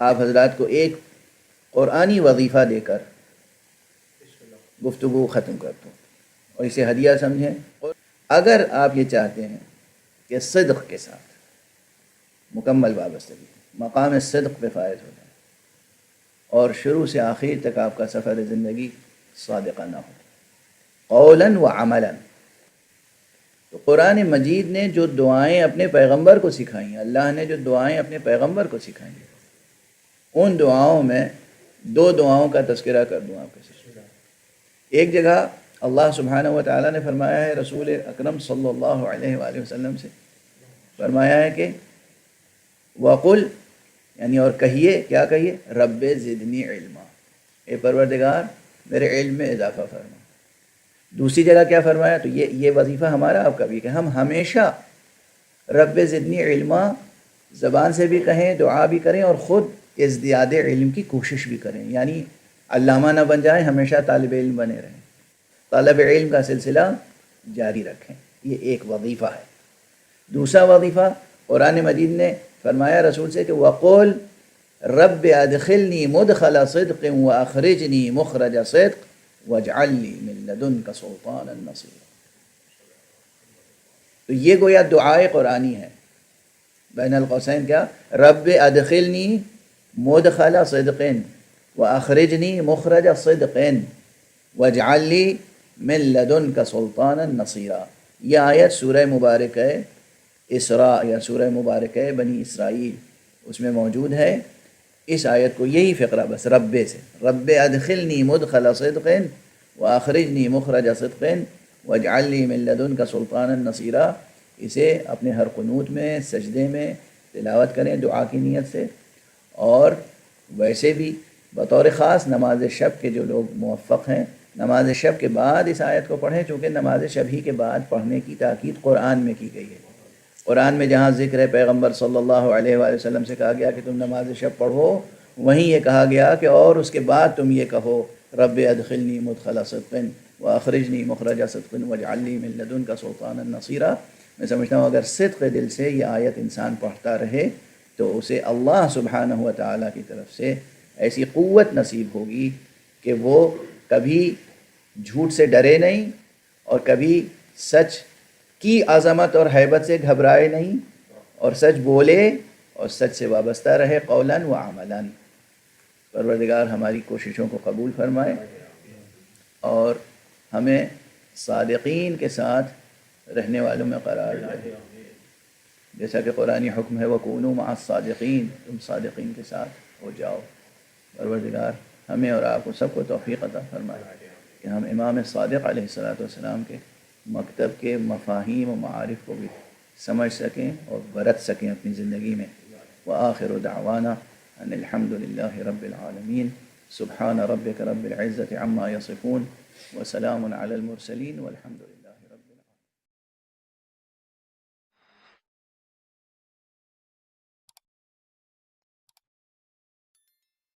آپ حضرات کو ایک قرآنی وظیفہ دے کر گفتگو ختم کر دوں اور اسے ہدیہ سمجھیں. اگر آپ یہ چاہتے ہیں کہ صدق کے ساتھ مکمل وابستگی مقام صدق پہ فائز ہو جائے اور شروع سے آخر تک آپ کا سفر زندگی صادقانہ ہو قولاً و عملاً، تو قرآن مجید نے جو دعائیں اپنے پیغمبر کو سکھائی ہیں، اللہ نے جو دعائیں اپنے پیغمبر کو سکھائی ہیں، ان دعاؤں میں دو دعاؤں کا تذکرہ کر دوں آپ کے ساتھ. ایک جگہ اللہ سبحانہ و تعالیٰ نے فرمایا ہے رسول اکرم صلی اللہ علیہ وآلہ وسلم سے، فرمایا ہے کہ وَقُلْ، یعنی اور کہیے، کیا کہیے؟ رب زدنی علما، اے پروردگار میرے علم میں اضافہ فرما. دوسری جگہ کیا فرمایا؟ تو یہ وظیفہ ہمارا آپ کا بھی کہ ہم ہمیشہ رب زدنی علما زبان سے بھی کہیں، دعا بھی کریں اور خود ازدیاد علم کی کوشش بھی کریں، یعنی علامہ نہ بن جائیں، ہمیشہ طالب علم بنے رہیں، طلب علم کا سلسلہ جاری رکھیں. یہ ایک وظیفہ ہے. دوسرا وظیفہ قرآن مجید نے فرمایا رسول سے کہ وَقُلْ رب ادخلنی مدخل صدق واخرجنی مخرج صدق واجعل لی من لدنک سلطانا نصیرا. تو یہ گویا دعائے قرآنی ہے. بین القوسین کیا؟ رب ادخلنی مدخل صدق واخرجنی مخرج صدق واجعل لی من لدنک سلطانا نصیرا. یہ آیت سورہ مبارک ہے اسراء یا سورہ مبارک ہے بنی اسرائیل، اس میں موجود ہے. اس آیت کو یہی فقرہ بس رب سے، رب ادخلنی مدخل صدق واخرجنی مخرج صدق واجعل لی من لدنک سلطانا نصیرا، اسے اپنے ہر قنوت میں سجدے میں تلاوت کریں دعا کی نیت سے. اور ویسے بھی بطور خاص نماز شب کے جو لوگ موفق ہیں، نماز شب کے بعد اس آیت کو پڑھیں، چونکہ نماز شب ہی کے بعد پڑھنے کی تاکید قرآن میں کی گئی ہے. قرآن میں جہاں ذکر ہے پیغمبر صلی اللہ علیہ وآلہ وسلم سے کہا گیا کہ تم نماز شب پڑھو، وہیں یہ کہا گیا کہ اور اس کے بعد تم یہ کہو رب ادخلنی مدخل صدق واخرجنی مخرج صدق واجعل لی من لدنک سلطانا نصیرا. میں سمجھتا ہوں اگر صدق دل سے یہ آیت انسان پڑھتا رہے تو اسے اللہ سبحانہ و تعالیٰ کی طرف سے ایسی قوت نصیب ہوگی کہ وہ کبھی جھوٹ سے ڈرے نہیں اور کبھی سچ کی عظمت اور ہیبت سے گھبرائے نہیں، اور سچ بولے اور سچ سے وابستہ رہے قولاً و عملاً. پروردگار ہماری کوششوں کو قبول فرمائے اور ہمیں صادقین کے ساتھ رہنے والوں میں قرار دے، جیسا کہ قرآنی حکم ہے وَكُونُوا مَعَ الصَّادِقِينَ، تم صادقین کے ساتھ ہو جاؤ. پروردگار ہمیں اور آپ کو سب کو توفیق عطا فرمائے کہ ہم امام صادق علیہ السلام کے مکتب کے مفاہیم و معارف کو بھی سمجھ سکیں اور برت سکیں اپنی زندگی میں. وآخر دعوانا ان الحمد للہ رب العالمین. سبحان ربک رب العزة عما یصفون وسلام علی المرسلین والحمد للہ.